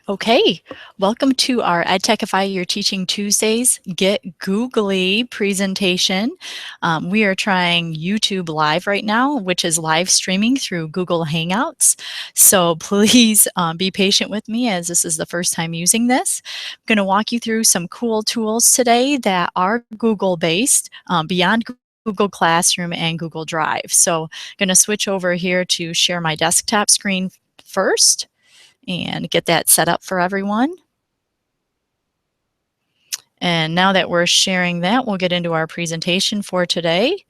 Okay, welcome to our EdTechify Your Teaching Tuesdays Get Googly presentation. We are trying YouTube Live right now, which is live streaming through Google Hangouts. So please be patient with me as this is the first time using this. I'm going to walk you through some cool tools today that are Google-based beyond Google Classroom and Google Drive. So I'm going to switch over here to share my desktop screen first and get that set up for everyone. And now that we're sharing that, we'll get into our presentation for today.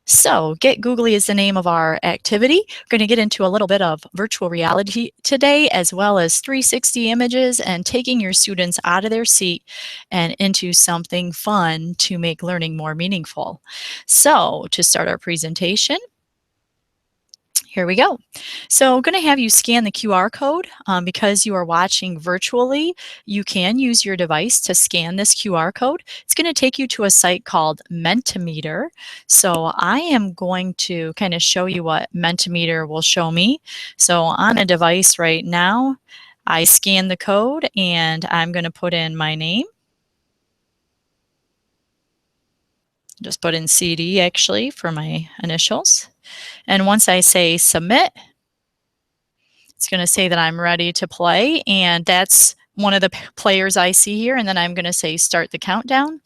So Get Googly is the name of our activity. We're going to get into a little bit of virtual reality today, as well as 360 images and taking your students out of their seat and into something fun to make learning more meaningful. So to start our presentation, here we go. So I'm going to have you scan the QR code. Because you are watching virtually, you can use your device to scan this QR code. It's going to take you to a site called Mentimeter. So I am going to kind of show you what Mentimeter will show me. So on a device right now, I scan the code and I'm going to put in my name. Just put in CD actually for my initials. And once I say submit, it's going to say that I'm ready to play, and that's one of the players I see here. And then I'm going to say start the countdown,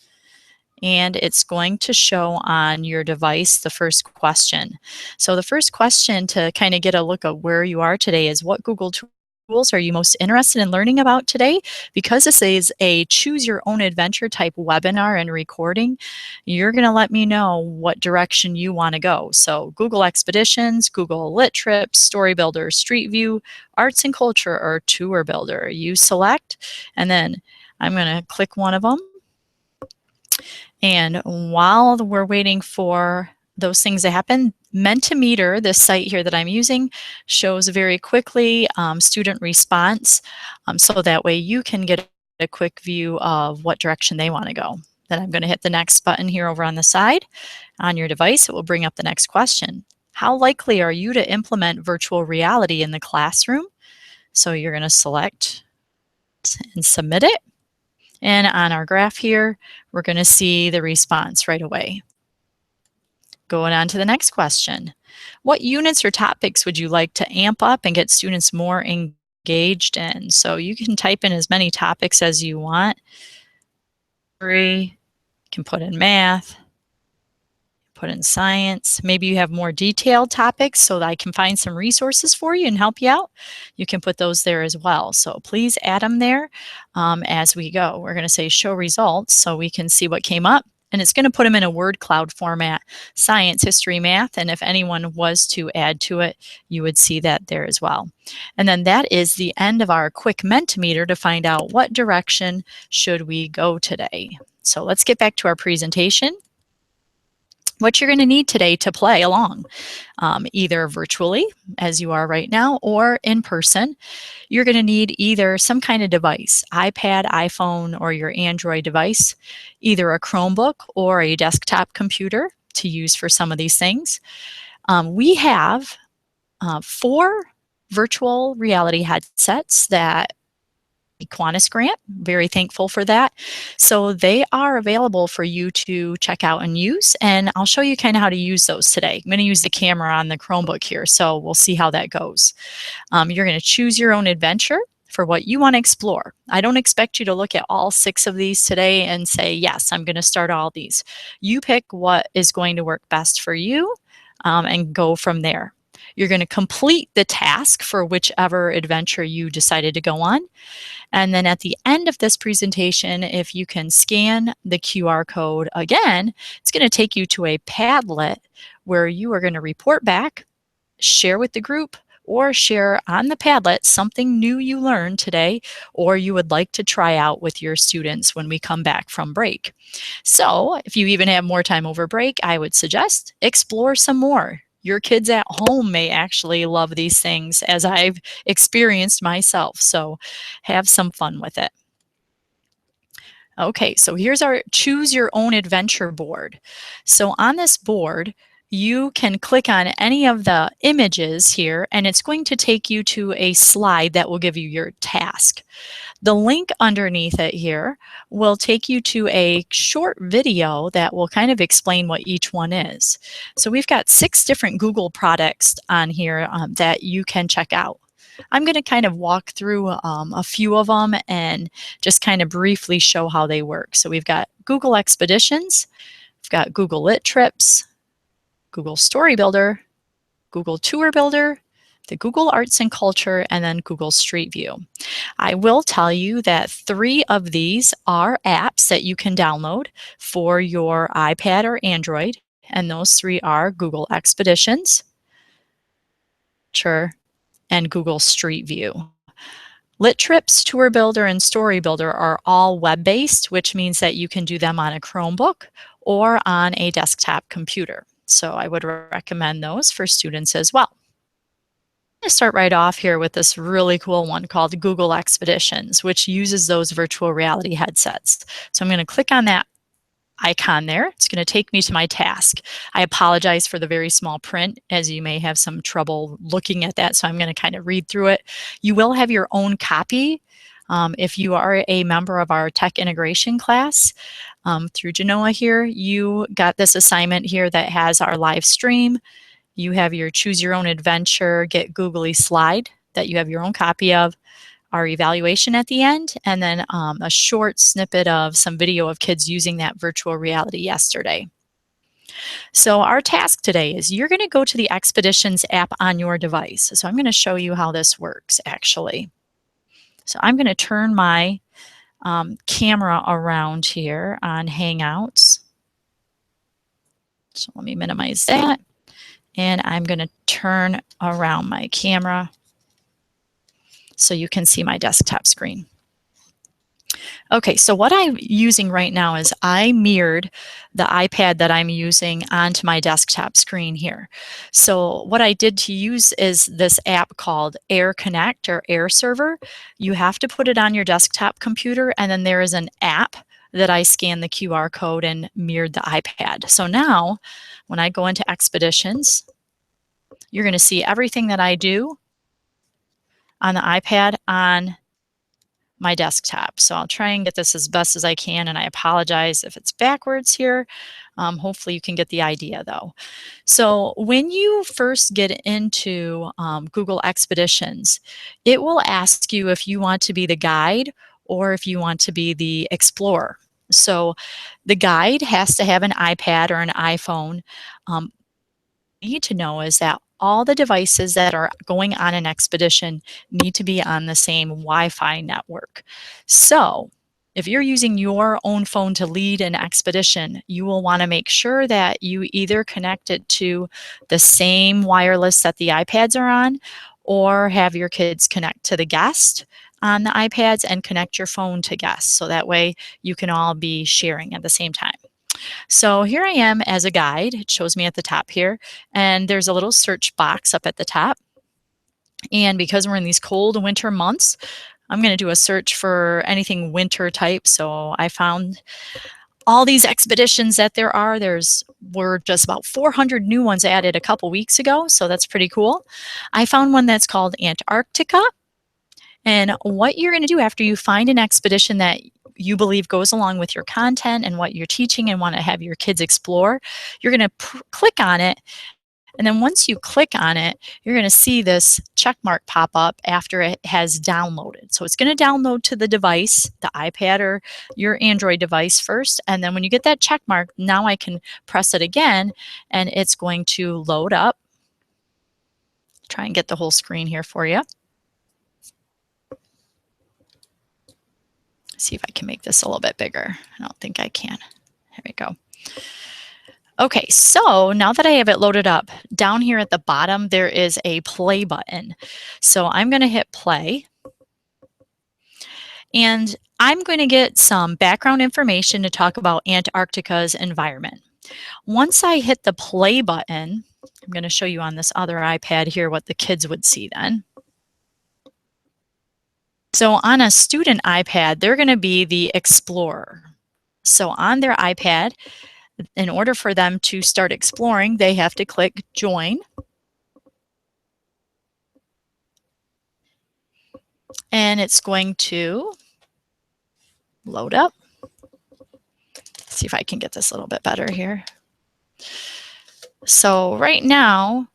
and it's going to show on your device the first question. So the first question to kind of get a look at where you are today is what Google tools are you most interested in learning about today? Because this is a choose your own adventure type webinar and recording, you're going to let me know what direction you want to go. So Google Expeditions, Google Lit Trips, Story Builder, Street View, Arts and Culture, or Tour Builder. You select, and then I'm going to click one of them. And while we're waiting for those things to happen, Mentimeter, this site here that I'm using, shows very quickly student response, so that way you can get a quick view of what direction they want to go. Then I'm going to hit the next button here over on the side. On your device, it will bring up the next question. How likely are you to implement virtual reality in the classroom? So you're going to select and submit it. And on our graph here, we're going to see the response right away. Going on to the next question. What units or topics would you like to amp up and get students more engaged in? So you can type in as many topics as you want. You can put in math, put in science. Maybe you have more detailed topics so that I can find some resources for you and help you out. You can put those there as well. So please add them there as we go. We're going to say show results so we can see what came up. And it's going to put them in a word cloud format, science, history, math. And if anyone was to add to it, you would see that there as well. And then that is the end of our quick Mentimeter to find out what direction should we go today. So let's get back to our presentation. What you're going to need today to play along, either virtually, as you are right now, or in person. You're going to need either some kind of device, iPad, iPhone, or your Android device, either a Chromebook or a desktop computer to use for some of these things. We have 4 virtual reality headsets that Kiwanis grant. Very thankful for that. So they are available for you to check out and use, and I'll show you kind of how to use those today. I'm going to use the camera on the Chromebook here, so we'll see how that goes. You're going to choose your own adventure for what you want to explore. I don't expect you to look at all 6 of these today and say, yes, I'm going to start all these. You pick what is going to work best for you and go from there. You're going to complete the task for whichever adventure you decided to go on. And then at the end of this presentation, if you can scan the QR code again, it's going to take you to a Padlet where you are going to report back, share with the group, or share on the Padlet something new you learned today or you would like to try out with your students when we come back from break. So if you even have more time over break, I would suggest explore some more. Your kids at home may actually love these things as I've experienced myself, so have some fun with it. Okay, so here's our choose your own adventure board. So on this board, you can click on any of the images here and it's going to take you to a slide that will give you your task. The link underneath it here will take you to a short video that will kind of explain what each one is. So we've got 6 different Google products on here that you can check out. I'm going to kind of walk through a few of them and just kind of briefly show how they work. So we've got Google Expeditions, we've got Google Lit Trips, Google Story Builder, Google Tour Builder, the Google Arts and Culture, and then Google Street View. I will tell you that 3 of these are apps that you can download for your iPad or Android, and those 3 are Google Expeditions, Tour, and Google Street View. Lit Trips, Tour Builder, and Story Builder are all web-based, which means that you can do them on a Chromebook or on a desktop computer. So I would recommend those for students as well. I'm going to start right off here with this really cool one called Google Expeditions, which uses those virtual reality headsets. So I'm going to click on that icon there. It's going to take me to my task. I apologize for the very small print, as you may have some trouble looking at that, so I'm going to kind of read through it. You will have your own copy if you are a member of our tech integration class. Through Genoa here, you got this assignment here that has our live stream. You have your Choose Your Own Adventure, Get Googly slide that you have your own copy of, our evaluation at the end, and then a short snippet of some video of kids using that virtual reality yesterday. So our task today is you're going to go to the Expeditions app on your device. So I'm going to show you how this works actually. So I'm going to turn my camera around here on Hangouts. So let me minimize that. And I'm going to turn around my camera so you can see my desktop screen. Okay, so what I'm using right now is I mirrored the iPad that I'm using onto my desktop screen here. So what I did to use is this app called Air Connect or Air Server. You have to put it on your desktop computer, and then there is an app that I scanned the QR code and mirrored the iPad. So now when I go into Expeditions, you're going to see everything that I do on the iPad on my desktop. So I'll try and get this as best as I can, and I apologize if it's backwards here. Hopefully you can get the idea though. So when you first get into Google Expeditions, it will ask you if you want to be the guide or if you want to be the explorer. So the guide has to have an iPad or an iPhone. Need to know is that all the devices that are going on an expedition need to be on the same Wi-Fi network. So if you're using your own phone to lead an expedition, you will want to make sure that you either connect it to the same wireless that the iPads are on, or have your kids connect to the guest on the iPads and connect your phone to guests. So that way you can all be sharing at the same time. So here I am as a guide. It shows me at the top here, and there's a little search box up at the top. And because we're in these cold winter months, I'm going to do a search for anything winter type. So I found all these expeditions that there are. Were just about 400 new ones added a couple weeks ago, so that's pretty cool. I found one that's called Antarctica. And what you're going to do after you find an expedition that you believe goes along with your content and what you're teaching and want to have your kids explore, you're going to click on it. And then once you click on it, you're going to see this check mark pop up after it has downloaded. So it's going to download to the device, the iPad or your Android device first. And then when you get that check mark, now I can press it again and it's going to load up. Try and get the whole screen here for you. See if I can make this a little bit bigger. I don't think I can. There we go. Okay, so now that I have it loaded up, down here at the bottom, there is a play button. So I'm going to hit play. And I'm going to get some background information to talk about Antarctica's environment. Once I hit the play button, I'm going to show you on this other iPad here what the kids would see then. So on a student iPad, they're going to be the explorer. So on their iPad, In order for them to start exploring, they have to click join. And it's going to load up. Let's see if I can get this a little bit better here. So right now,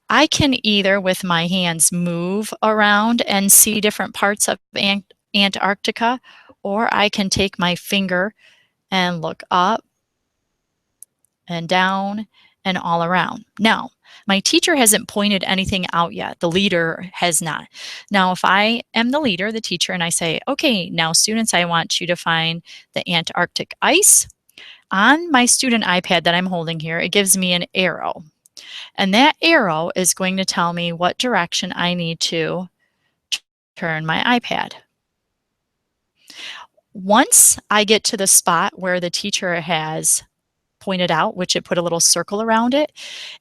I can either with my hands move around and see different parts of Antarctica, or I can take my finger and look up and down and all around. Now, my teacher hasn't pointed anything out yet. The leader has not. Now, if I am the leader, the teacher, and I say, okay, now students, I want you to find the Antarctic ice. On my student iPad that I'm holding here, it gives me an arrow. And that arrow is going to tell me what direction I need to turn my iPad. Once I get to the spot where the teacher has pointed out, which it put a little circle around it,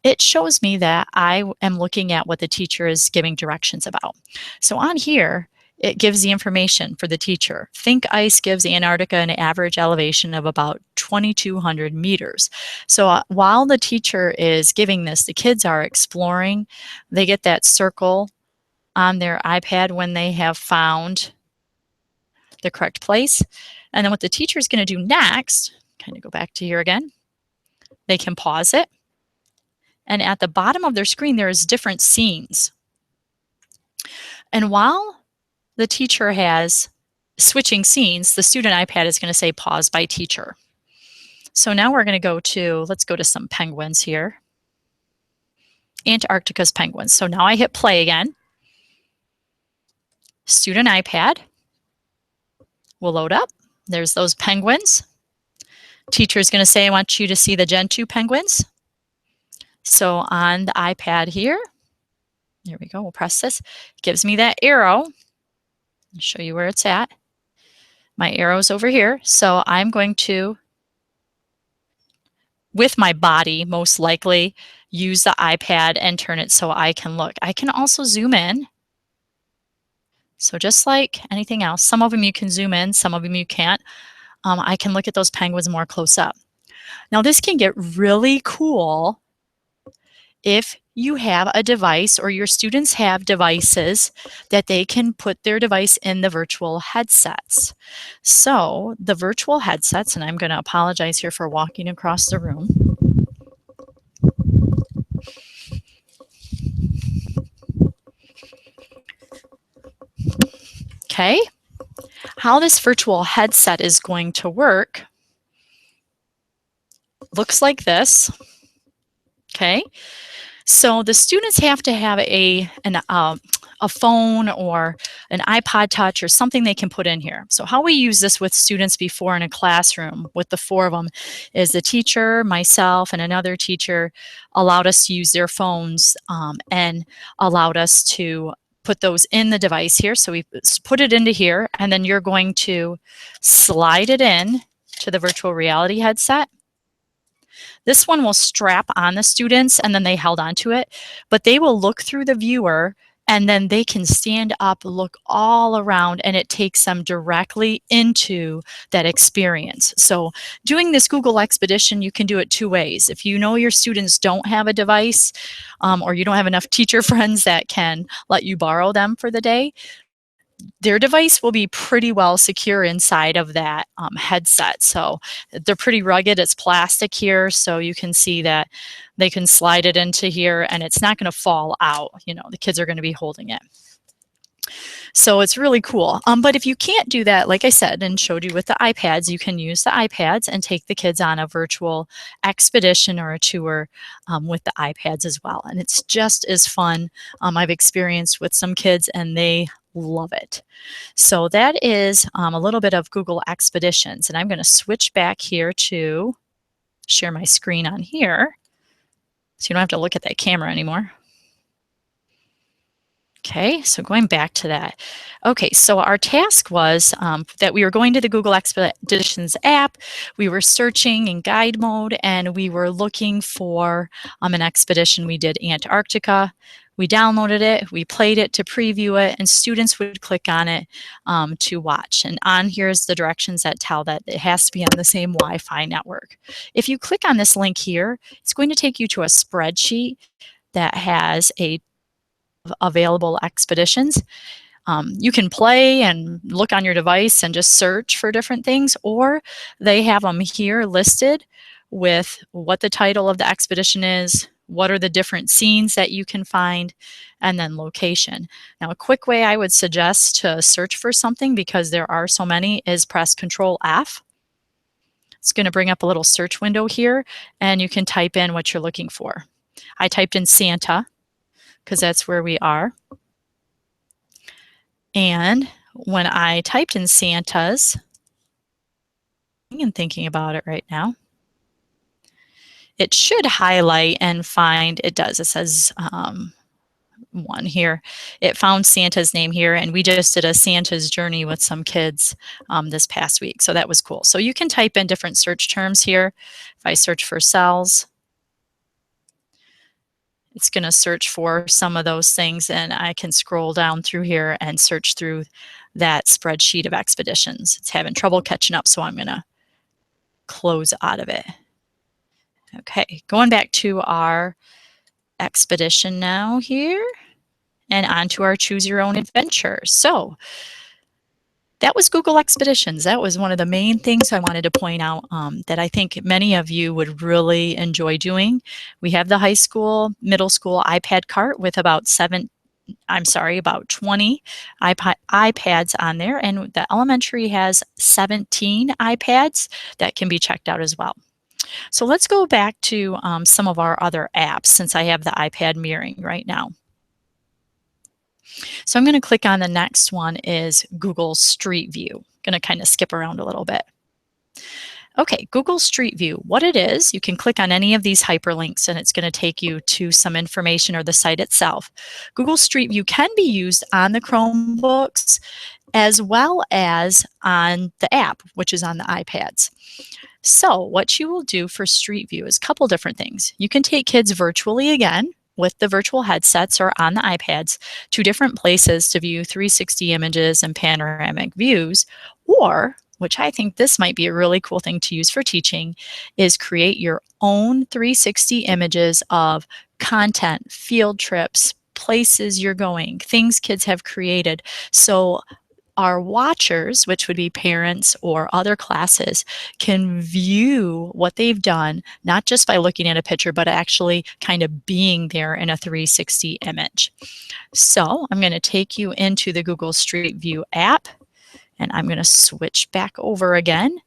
it shows me that I am looking at what the teacher is giving directions about. So on here, it gives the information for the teacher. Think ice gives Antarctica an average elevation of about 2,200 meters. So while the teacher is giving this, the kids are exploring. They get that circle on their iPad when they have found the correct place. And then what the teacher is going to do next, kind of go back to here again, they can pause it. And at the bottom of their screen, there's different scenes. And while the teacher has switching scenes, the student iPad is going to say pause by teacher. So now we're going to go to, let's go to some penguins here. Antarctica's penguins. So now I hit play again. Student iPad will load up. There's those penguins. Teacher is going to say, I want you to see the Gen 2 penguins. So on the iPad here, there we go, we'll press this. It gives me that arrow. I'll show you where it's at. My arrow's over here. So I'm going to, with my body, most likely, use the iPad and turn it so I can look. I can also zoom in. So just like anything else, some of them you can zoom in, some of them you can't. I can look at those penguins more close up. Now this can get really cool if you have a device or your students have devices that they can put their device in the virtual headsets. So the virtual headsets, and I'm going to apologize here for walking across the room. Okay, how this virtual headset is going to work looks like this. Okay, so the students have to have a phone or an iPod Touch or something they can put in here. So how we use this with students before in a classroom with the 4 of them is the teacher, myself, and another teacher allowed us to use their phones and allowed us to put those in the device here. So we put it into here, and then you're going to slide it in to the virtual reality headset. This one will strap on the students and then they held onto it, but they will look through the viewer and then they can stand up, look all around, and it takes them directly into that experience. So doing this Google Expedition, you can do it 2 ways. If you know your students don't have a device or you don't have enough teacher friends that can let you borrow them for the day, their device will be pretty well secure inside of that headset. So they're pretty rugged. It's plastic here, so you can see that they can slide it into here and it's not going to fall out. You know, the kids are going to be holding it. So it's really cool. But if you can't do that, like I said and showed you with the iPads, you can use the iPads and take the kids on a virtual expedition or a tour with the iPads as well. And it's just as fun. I've experienced with some kids and they love it. So that is a little bit of Google Expeditions. And I'm going to switch back here to share my screen on here so you don't have to look at that camera anymore. Okay, so going back to that. Okay, so our task was that we were going to the Google Expeditions app, we were searching in guide mode, and we were looking for an expedition. We did Antarctica, We downloaded it, we played it to preview it, and students would click on it to watch. And on here is the directions that tell that it has to be on the same Wi-Fi network. If you click on this link here, it's going to take you to a spreadsheet that has available expeditions. You can play and look on your device and just search for different things, or they have them here listed with what the title of the expedition is, what are the different scenes that you can find, and then location. Now, a quick way I would suggest to search for something, because there are so many, is press Control F. It's going to bring up a little search window here, and you can type in what you're looking for. I typed in Santa because that's where we are. And when I typed in Santa's, and thinking about it right now, it should highlight and find, it does, it says one here. It found Santa's name here, and we just did a Santa's journey with some kids this past week. So that was cool. So you can type in different search terms here. If I search for cells, it's going to search for some of those things, and I can scroll down through here and search through that spreadsheet of expeditions. It's having trouble catching up, so I'm going to close out of it. Okay, going back to our expedition now here, and on to our Choose Your Own Adventure. So that was Google Expeditions. That was one of the main things I wanted to point out that I think many of you would really enjoy doing. We have the high school, middle school iPad cart with about 20 iPads on there, and the elementary has 17 iPads that can be checked out as well. So let's go back to some of our other apps, since I have the iPad mirroring right now. So I'm going to click on the next one, is Google Street View. Going to kind of skip around a little bit. Okay, Google Street View. What it is, you can click on any of these hyperlinks and it's going to take you to some information or the site itself. Google Street View can be used on the Chromebooks as well as on the app, which is on the iPads. So what you will do for Street View is a couple different things. You can take kids virtually again with the virtual headsets or on the iPads to different places to view 360 images and panoramic views, or, which I think this might be a really cool thing to use for teaching, is create your own 360 images of content, field trips, places you're going, things kids have created. So our watchers, which would be parents or other classes, can view what they've done, not just by looking at a picture, but actually kind of being there in a 360 image. So I'm going to take you into the Google Street View app, and I'm going to switch back over again.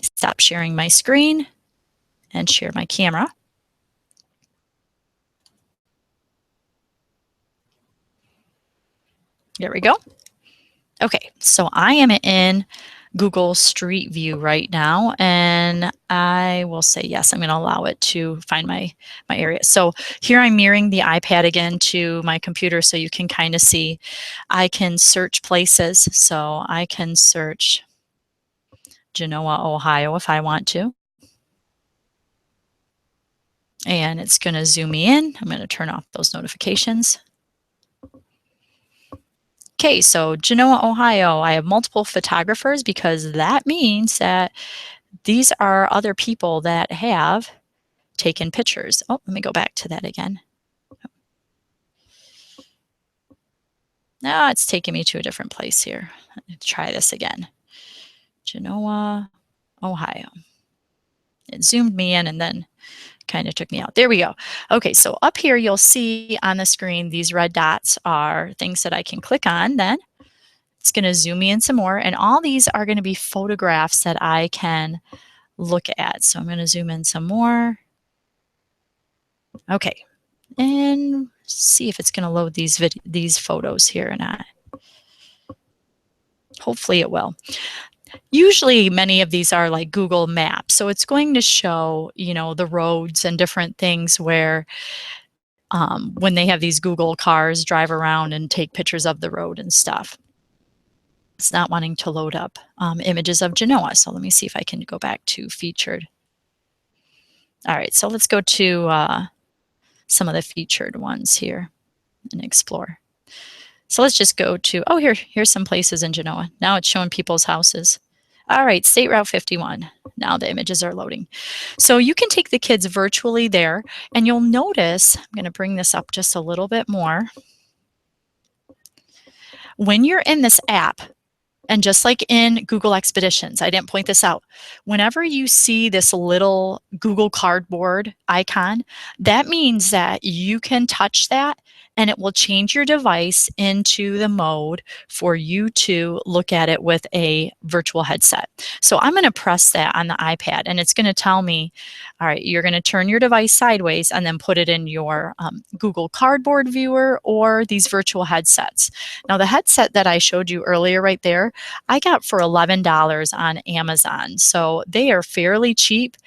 Stop sharing my screen and share my camera. There we go. Okay, so I am in Google Street View right now, and I will say yes, I'm going to allow it to find my area. So here I'm mirroring the iPad again to my computer so you can kind of see. I can search places, so I can search Genoa, Ohio if I want to. And it's going to zoom me in. I'm going to turn off those notifications. Okay, so Genoa, Ohio, I have multiple photographers because that means that these are other people that have taken pictures. Oh, let me go back to that again. Now it's taking me to a different place here. Let me try this again. Genoa, Ohio. It zoomed me in and then kind of took me out. There we go. Okay, so up here you'll see on the screen these red dots are things that I can click on then. It's going to zoom me in some more, and all these are going to be photographs that I can look at. So I'm going to zoom in some more. Okay, and see if it's going to load these photos here or not. Hopefully it will. Usually many of these are like Google Maps, so it's going to show, you know, the roads and different things where when they have these Google cars drive around and take pictures of the road and stuff. It's not wanting to load up images of Genoa, so let me see if I can go back to featured. All right, so let's go to some of the featured ones here and explore. So let's just go to, oh, here's some places in Genoa. Now it's showing people's houses. All right, State Route 51. Now the images are loading. So you can take the kids virtually there, and you'll notice, I'm going to bring this up just a little bit more. When you're in this app, and just like in Google Expeditions, I didn't point this out, whenever you see this little Google Cardboard icon, that means that you can touch that and it will change your device into the mode for you to look at it with a virtual headset. So I'm going to press that on the iPad and it's going to tell me, all right, you're going to turn your device sideways and then put it in your Google Cardboard viewer or these virtual headsets. Now the headset that I showed you earlier right there, I got for $11 on Amazon. So they are fairly cheap.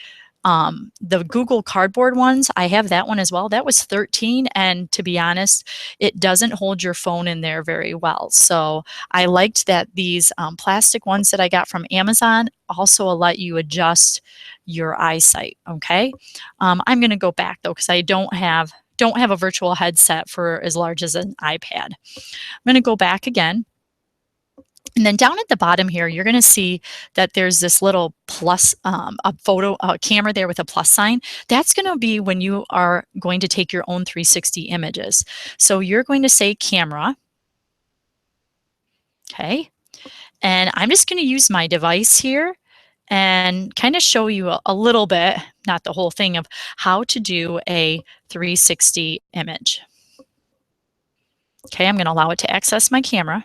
The Google Cardboard ones, I have that one as well. That was $13, and to be honest, it doesn't hold your phone in there very well. So I liked that these plastic ones that I got from Amazon also let you adjust your eyesight. Okay, I'm going to go back though because I don't have a virtual headset for as large as an iPad. I'm going to go back again. And then down at the bottom here, you're going to see that there's this little plus, a camera there with a plus sign. That's going to be when you are going to take your own 360 images. So you're going to say camera. Okay. And I'm just going to use my device here and kind of show you a little bit, not the whole thing, of how to do a 360 image. Okay, I'm going to allow it to access my camera.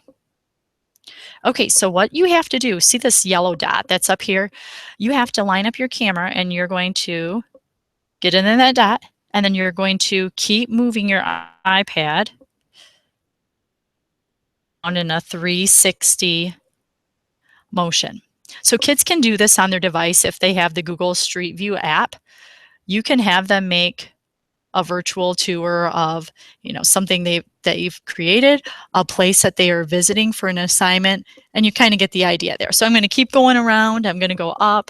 Okay, so what you have to do, see this yellow dot that's up here? You have to line up your camera and you're going to get in that dot and then you're going to keep moving your iPad on in a 360 motion. So kids can do this on their device if they have the Google Street View app. You can have them make a virtual tour of, something that you've created, a place that they are visiting for an assignment, and you kind of get the idea there. So I'm going to keep going around. I'm going to go up.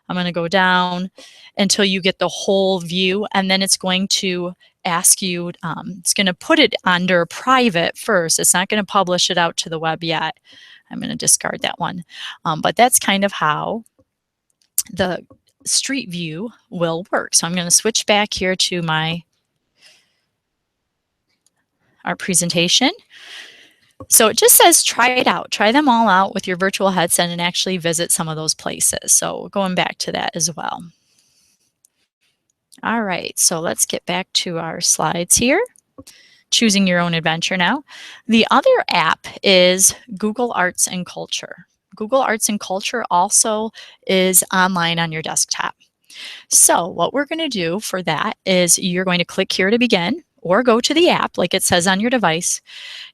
I'm going to go down until you get the whole view, and then it's going to ask you, it's going to put it under private first. It's not going to publish it out to the web yet. I'm going to discard that one. But that's kind of how the Street View will work. So I'm going to switch back here to our presentation. So it just says try it out. Try them all out with your virtual headset and actually visit some of those places. So going back to that as well. All right, so let's get back to our slides here. Choosing your own adventure now. The other app is Google Arts and Culture. Google Arts and Culture also is online on your desktop. So what we're going to do for that is you're going to click here to begin or go to the app like it says on your device.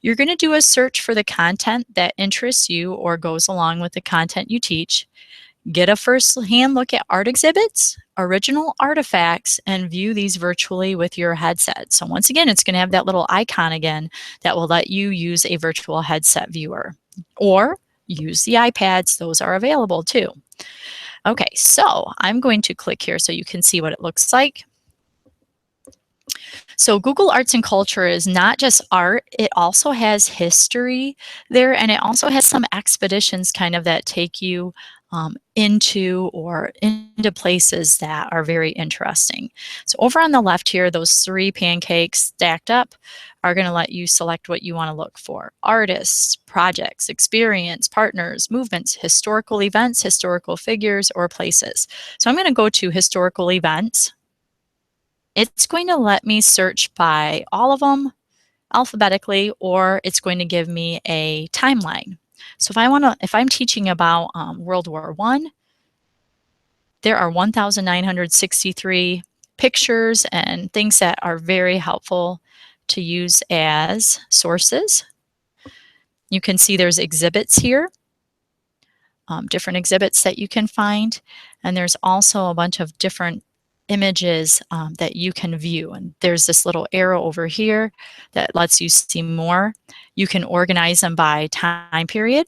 You're going to do a search for the content that interests you or goes along with the content you teach. Get a first-hand look at art exhibits, original artifacts, and view these virtually with your headset. So once again, it's going to have that little icon again that will let you use a virtual headset viewer or use the iPads. Those are available too. Okay, so I'm going to click here so you can see what it looks like. So Google Arts and Culture is not just art, it also has history there, and it also has some expeditions kind of that take you into places that are very interesting. So over on the left here, those 3 pancakes stacked up are going to let you select what you want to look for. Artists, projects, experience, partners, movements, historical events, historical figures, or places. So I'm going to go to historical events. It's going to let me search by all of them alphabetically, or it's going to give me a timeline. So if I'm teaching about World War I, there are 1,963 pictures and things that are very helpful to use as sources. You can see there's exhibits here, different exhibits that you can find, and there's also a bunch of different images that you can view. And there's this little arrow over here that lets you see more. You can organize them by time period.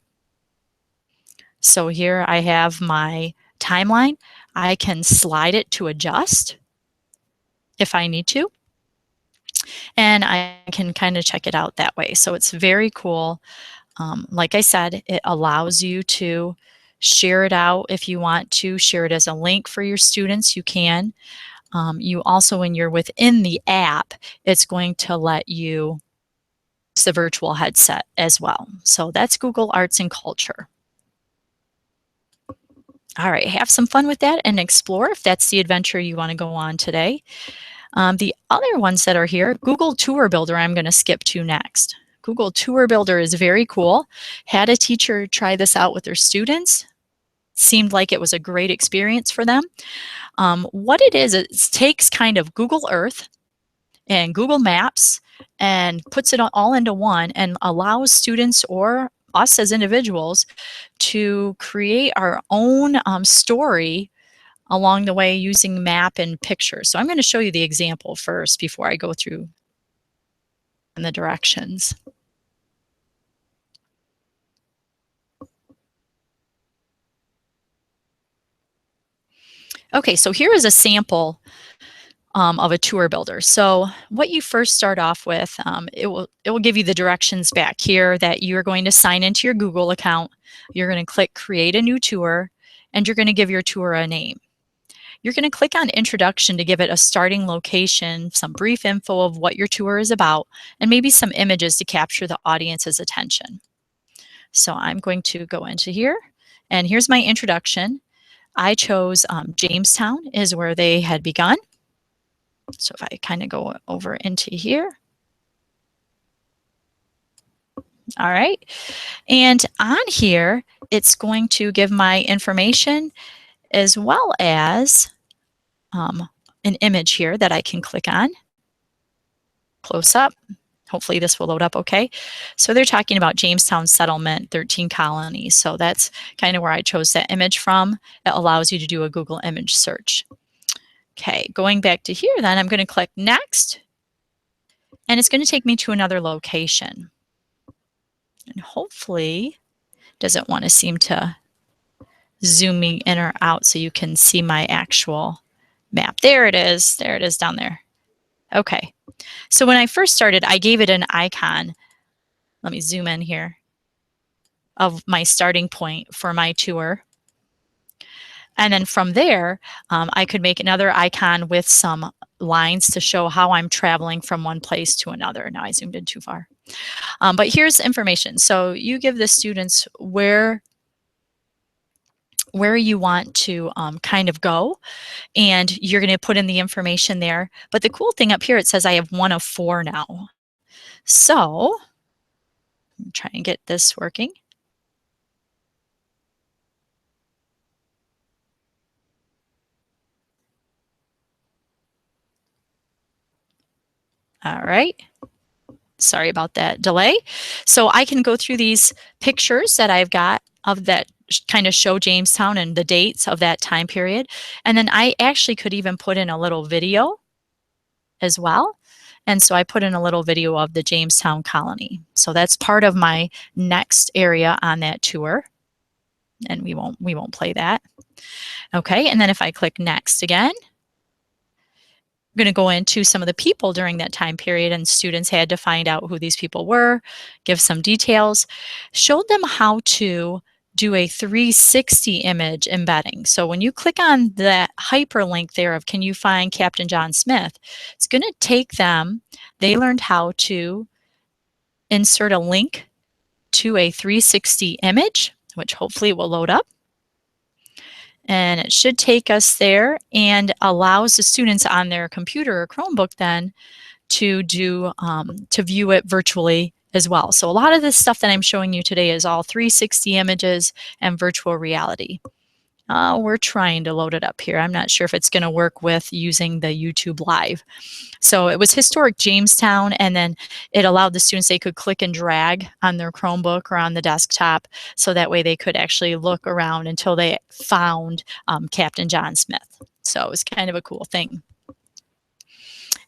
So here I have my timeline. I can slide it to adjust. if I need to, and I can kind of check it out that way. So it's very cool. Like I said, it allows you to share it out if you want to, share it as a link for your students, you can. You also, when you're within the app, it's going to let you use the virtual headset as well. So that's Google Arts and Culture. All right, have some fun with that and explore if that's the adventure you want to go on today. The other ones that are here, Google Tour Builder, I'm going to skip to next. Google Tour Builder is very cool. Had a teacher try this out with their students. Seemed like it was a great experience for them. What it is, it takes kind of Google Earth and Google Maps and puts it all into one and allows students or us as individuals to create our own story along the way using map and pictures. So I'm going to show you the example first before I go through the directions. Okay, so here is a sample of a tour builder. So what you first start off with, it will give you the directions back here that you're going to sign into your Google account. You're going to click create a new tour, and you're going to give your tour a name. You're going to click on introduction to give it a starting location, some brief info of what your tour is about, and maybe some images to capture the audience's attention. So I'm going to go into here, and here's my introduction. I chose Jamestown is where they had begun. So if I kind of go over into here. All right. And on here, it's going to give my information as well as an image here that I can click on. Close up. Hopefully this will load up okay. So they're talking about Jamestown settlement, 13 colonies. So that's kind of where I chose that image from. It allows you to do a Google image search. Okay, going back to here then, I'm going to click next. And it's going to take me to another location. And hopefully, doesn't want to seem to zoom me in or out so you can see my actual map. There it is. There it is down there. Okay. So when I first started, I gave it an icon. Let me zoom in here of my starting point for my tour. And then from there, I could make another icon with some lines to show how I'm traveling from one place to another. Now I zoomed in too far. But here's information. So you give the students where you want to kind of go, and you're going to put in the information there. But the cool thing up here, it says I have 1 of 4 now. So I'm trying to get this working. All right. Sorry about that delay. So I can go through these pictures that I've got of that kind of show Jamestown and the dates of that time period. And then I actually could even put in a little video as well. And so I put in a little video of the Jamestown colony. So that's part of my next area on that tour. And we won't play that. Okay, and then if I click next again, I'm going to go into some of the people during that time period, and students had to find out who these people were, give some details, showed them how to do a 360 image embedding. So when you click on that hyperlink there of can you find Captain John Smith, it's going to take them, they learned how to insert a link to a 360 image, which hopefully will load up. And it should take us there and allows the students on their computer or Chromebook then to do to view it virtually as well. So a lot of this stuff that I'm showing you today is all 360 images and virtual reality. We're trying to load it up here. I'm not sure if it's going to work with using the YouTube Live. So it was historic Jamestown, and then it allowed the students, they could click and drag on their Chromebook or on the desktop, so that way they could actually look around until they found Captain John Smith. So it was kind of a cool thing.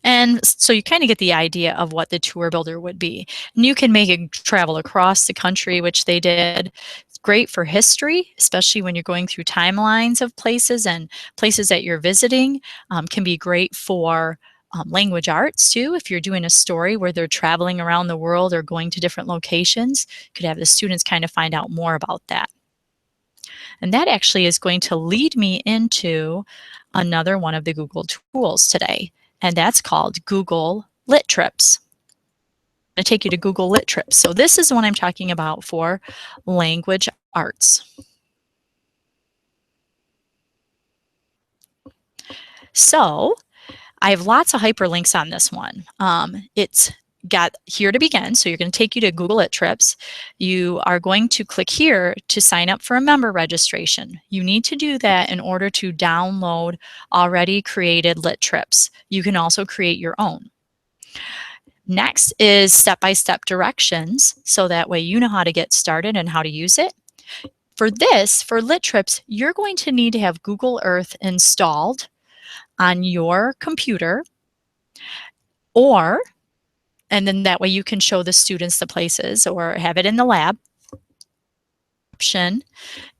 And so you kind of get the idea of what the tour builder would be. And you can make it travel across the country, which they did. It's great for history, especially when you're going through timelines of places and places that you're visiting. Can be great for language arts too. If you're doing a story where they're traveling around the world or going to different locations, you could have the students kind of find out more about that. And that actually is going to lead me into another one of the Google tools today, and that's called Google Lit Trips. I'm going to take you to Google Lit Trips. So this is the one I'm talking about for language arts. So I have lots of hyperlinks on this one. It's got here to begin, so you're going to take you to Google Lit Trips. You are going to click here to sign up for a member registration. You need to do that in order to download already created Lit Trips. You can also create your own. Next is step-by-step directions, so that way you know how to get started and how to use it. For this, for Lit Trips, you're going to need to have Google Earth installed on your computer, and then that way you can show the students the places or have it in the lab. Option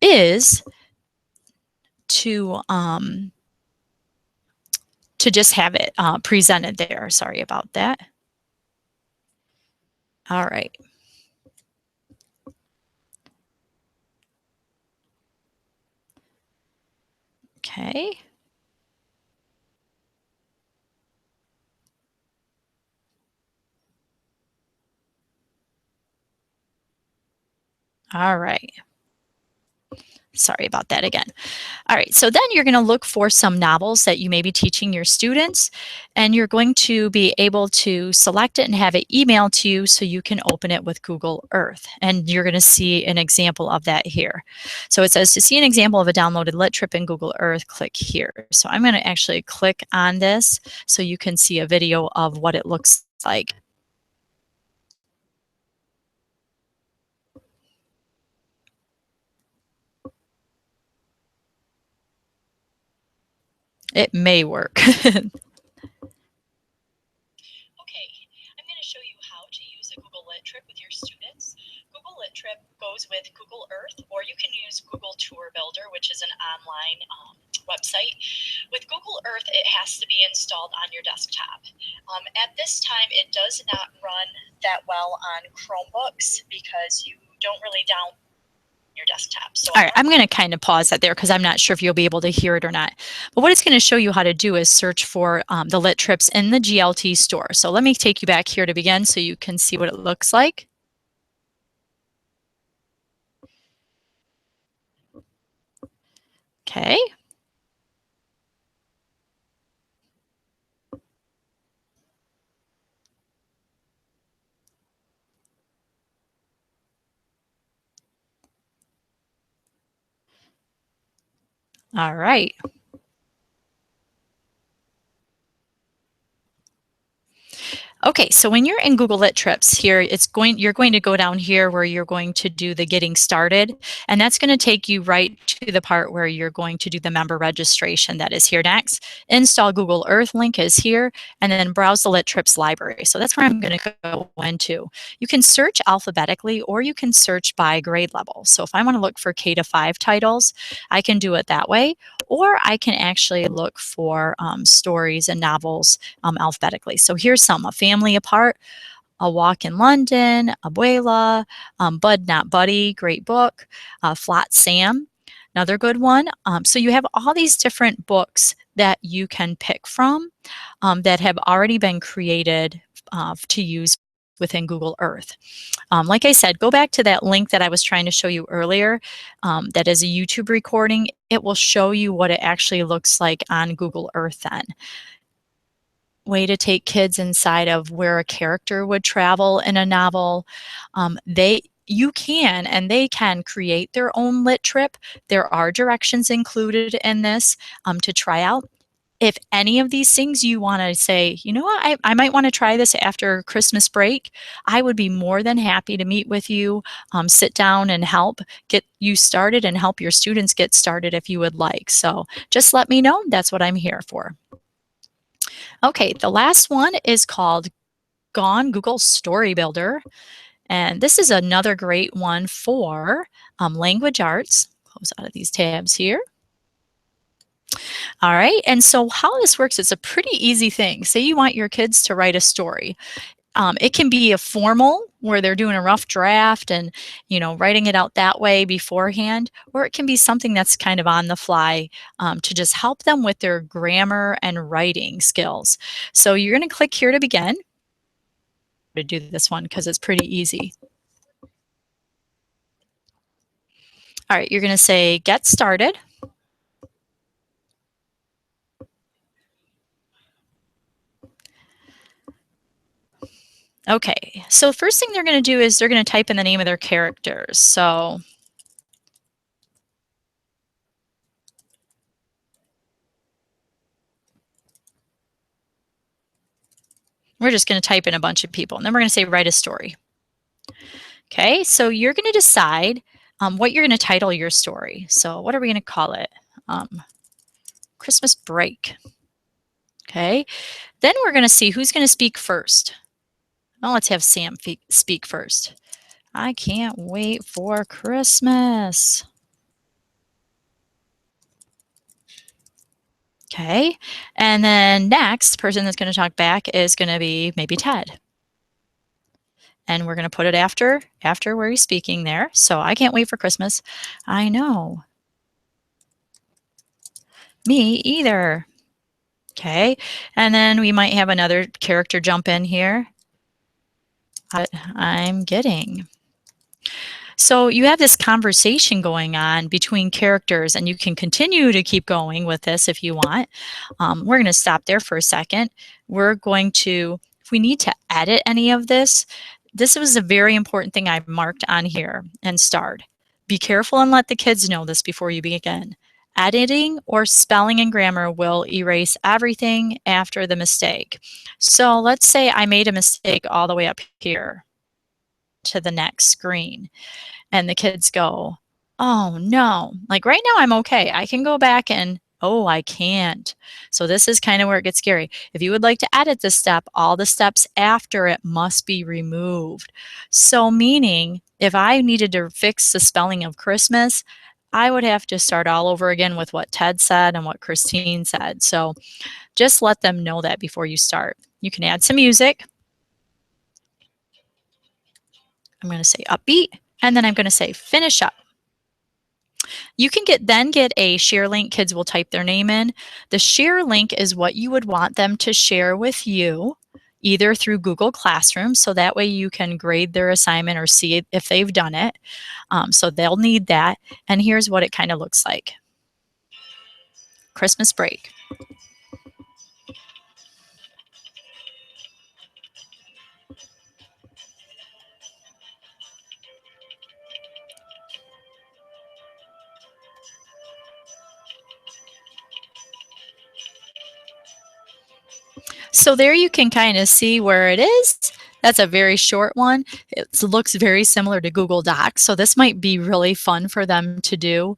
is to just have it presented there. Sorry about that. All right. Okay. All right. Sorry about that again. All right, so then you're going to look for some novels that you may be teaching your students, and you're going to be able to select it and have it emailed to you so you can open it with Google Earth. And you're going to see an example of that here. So it says to see an example of a downloaded Lit Trip in Google Earth, click here. So I'm going to actually click on this so you can see a video of what it looks like. It may work. Okay, I'm going to show you how to use a Google Lit Trip with your students. Google Lit Trip goes with Google Earth, or you can use Google Tour Builder, which is an online website. With Google Earth, it has to be installed on your desktop. At this time, it does not run that well on Chromebooks because you don't really download your desktop. So all right, I'm going to kind of pause that there because I'm not sure if you'll be able to hear it or not. But what it's going to show you how to do is search for the Lit Trips in the GLT store. So let me take you back here to begin so you can see what it looks like. Okay. All right. Okay, so when you're in Google Lit Trips here, you're going to go down here where you're going to do the getting started, and that's going to take you right to the part where you're going to do the member registration. That is here next. Install Google Earth link is here, and then browse the Lit Trips library. So that's where I'm going to go into. You can search alphabetically, or you can search by grade level. So if I want to look for K-5 titles, I can do it that way, or I can actually look for stories and novels alphabetically. So here's some: A Family Apart, A Walk in London, Abuela, Bud Not Buddy, great book, Flat Sam, another good one. So you have all these different books that you can pick from that have already been created to use within Google Earth. Like I said, go back to that link that I was trying to show you earlier. That is a YouTube recording. It will show you what it actually looks like on Google Earth then. Way to take kids inside of where a character would travel in a novel. You can and they can create their own lit trip. There are directions included in this to try out. If any of these things you want to say, you know what, I might want to try this after Christmas break, I would be more than happy to meet with you, sit down and help get you started and help your students get started if you would like. So just let me know. That's what I'm here for. Okay, the last one is called Gone Google Story Builder. And this is another great one for language arts. Close out of these tabs here. All right, and so how this works, it's a pretty easy thing. Say you want your kids to write a story. It can be a formal where they're doing a rough draft and writing it out that way beforehand, or it can be something that's kind of on the fly to just help them with their grammar and writing skills. So you're going to click here to begin to do this one because it's pretty easy. All right, you're going to say get started. Okay, so first thing they're going to do is they're going to type in the name of their characters. So we're just going to type in a bunch of people, and then we're going to say write a story. Okay, so you're going to decide what you're going to title your story. So what are we going to call it? Christmas break. Okay, then we're going to see who's going to speak first. Well, let's have Sam speak first. I can't wait for Christmas. Okay, and then next person that's going to talk back is going to be maybe Ted. And we're going to put it after where he's speaking there. So I can't wait for Christmas. I know. Me either. Okay, and then we might have another character jump in here. I'm getting. So you have this conversation going on between characters, and you can continue to keep going with this if you want. We're going to stop there for a second. We're going to, if we need to edit any of this, this was a very important thing I marked on here and starred. Be careful and let the kids know this before you begin. Editing or spelling and grammar will erase everything after the mistake. So let's say I made a mistake all the way up here to the next screen, and the kids go, oh no, like right now I'm okay. I can go back and, oh, I can't. So this is kind of where it gets scary. If you would like to edit this step, all the steps after it must be removed. So meaning if I needed to fix the spelling of Christmas, I would have to start all over again with what Ted said and what Christine said. So just let them know that before you start. You can add some music. I'm going to say upbeat, and then I'm going to say finish up. You can get a share link. Kids will type their name in. The share link is what you would want them to share with you, either through Google Classroom, so that way you can grade their assignment or see if they've done it. So they'll need that. And here's what it kind of looks like. Christmas break. So there you can kind of see where it is. That's a very short one. It looks very similar to Google Docs, so this might be really fun for them to do.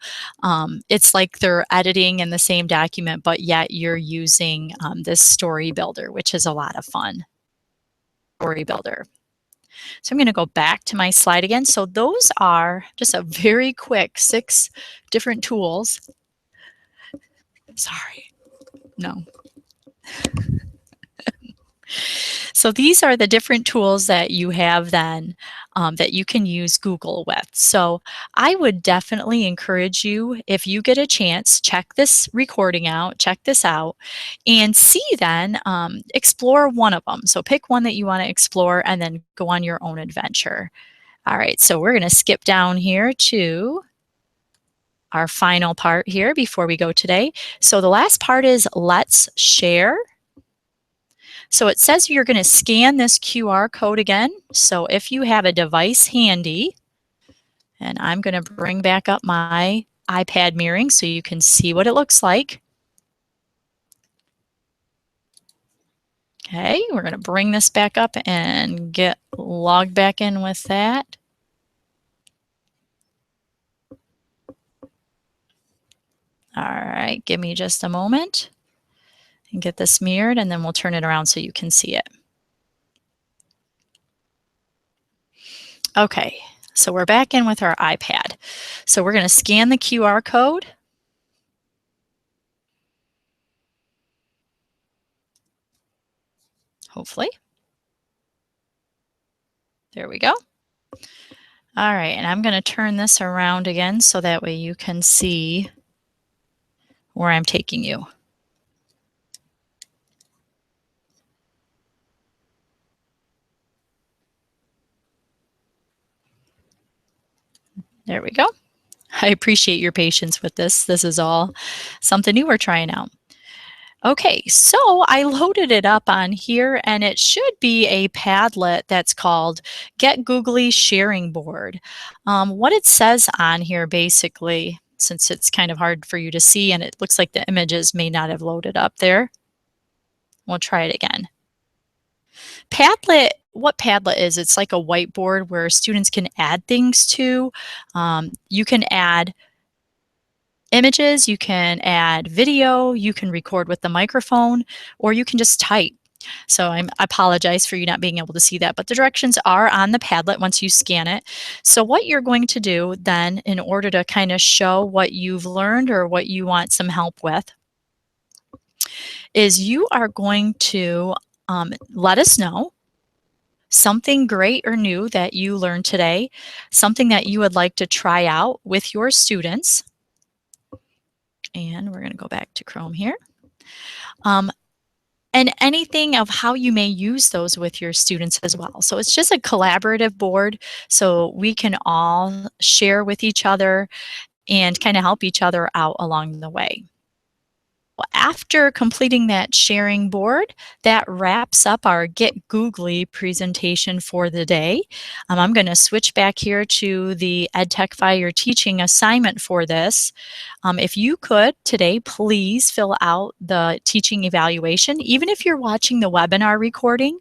It's like they're editing in the same document, but yet you're using this story builder, which is a lot of fun. Story builder. So I'm going to go back to my slide again. So those are just a very quick 6 different tools. Sorry, no. So these are the different tools that you have then that you can use Google with. So I would definitely encourage you, if you get a chance, check this recording out, check this out, and see then, explore one of them. So pick one that you want to explore and then go on your own adventure. All right, so we're going to skip down here to our final part here before we go today. So the last part is let's share. So it says you're going to scan this QR code again. So if you have a device handy, and I'm going to bring back up my iPad mirroring so you can see what it looks like. Okay, we're going to bring this back up and get logged back in with that. All right, give me just a moment and get this mirrored, and then we'll turn it around so you can see it. Okay, so we're back in with our iPad. So we're going to scan the QR code. hopefully. There we go. All right, and I'm going to turn this around again so that way you can see where I'm taking you. There we go. I appreciate your patience with this. This is all something new we're trying out. Okay, so I loaded it up on here and it should be a Padlet that's called Get Googly Sharing Board. What it says on here basically, since it's kind of hard for you to see and it looks like the images may not have loaded up there. We'll try it again. Padlet, what Padlet is, it's like a whiteboard where students can add things to. You can add images, you can add video, you can record with the microphone, or you can just type. So I apologize for you not being able to see that, but the directions are on the Padlet once you scan it. So what you're going to do then, in order to kind of show what you've learned or what you want some help with, is you are going to let us know something great or new that you learned today, something that you would like to try out with your students. And we're going to go back to Chrome here. And anything of how you may use those with your students as well. So it's just a collaborative board so we can all share with each other and kind of help each other out along the way. After completing that sharing board, that wraps up our Get Googly presentation for the day. I'm going to switch back here to the EdTechify or teaching assignment for this. If you could today, please fill out the teaching evaluation. Even if you're watching the webinar recording,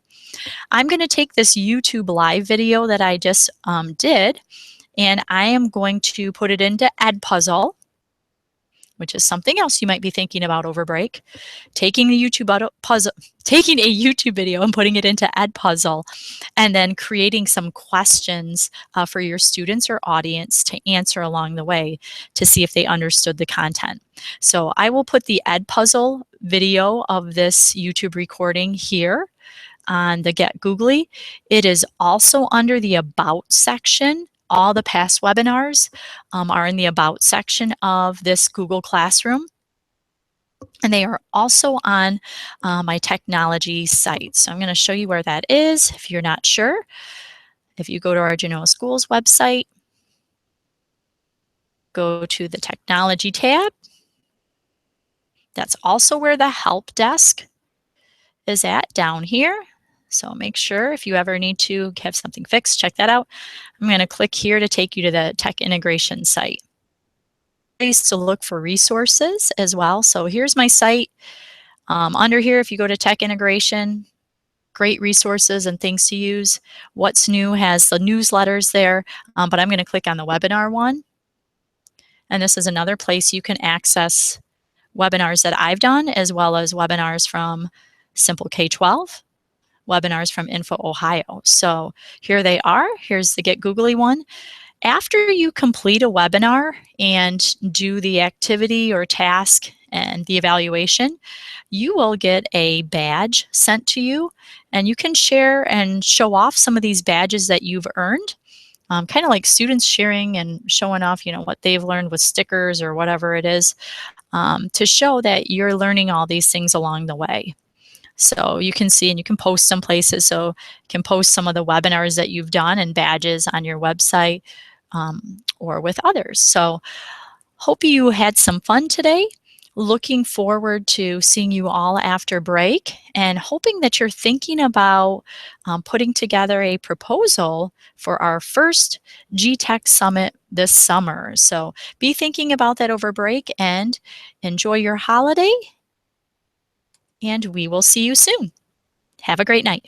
I'm going to take this YouTube live video that I just did, and I am going to put it into Edpuzzle, which is something else you might be thinking about over break. Taking a YouTube video and putting it into Edpuzzle, and then creating some questions for your students or audience to answer along the way to see if they understood the content. So I will put the Edpuzzle video of this YouTube recording here on the Get Googly. It is also under the About section. All the past webinars are in the About section of this Google Classroom. And they are also on my technology site. So I'm going to show you where that is if you're not sure. If you go to our Genoa Schools website, go to the Technology tab. That's also where the Help Desk is at down here. So make sure if you ever need to have something fixed, check that out. I'm going to click here to take you to the Tech Integration site. Place to look for resources as well. So here's my site. Under here, if you go to Tech Integration, great resources and things to use. What's New has the newsletters there, but I'm going to click on the webinar one. And this is another place you can access webinars that I've done, as well as webinars from Simple K-12. Webinars from Info Ohio. So here they are. Here's the Get Googly one. After you complete a webinar and do the activity or task and the evaluation, you will get a badge sent to you, and you can share and show off some of these badges that you've earned. Kind of like students sharing and showing off, what they've learned with stickers or whatever it is, to show that you're learning all these things along the way. So you can see, and you can post some places. So you can post some of the webinars that you've done and badges on your website or with others. So hope you had some fun today. Looking forward to seeing you all after break, and hoping that you're thinking about putting together a proposal for our first GTech Summit this summer. So be thinking about that over break, and enjoy your holiday. And we will see you soon. Have a great night.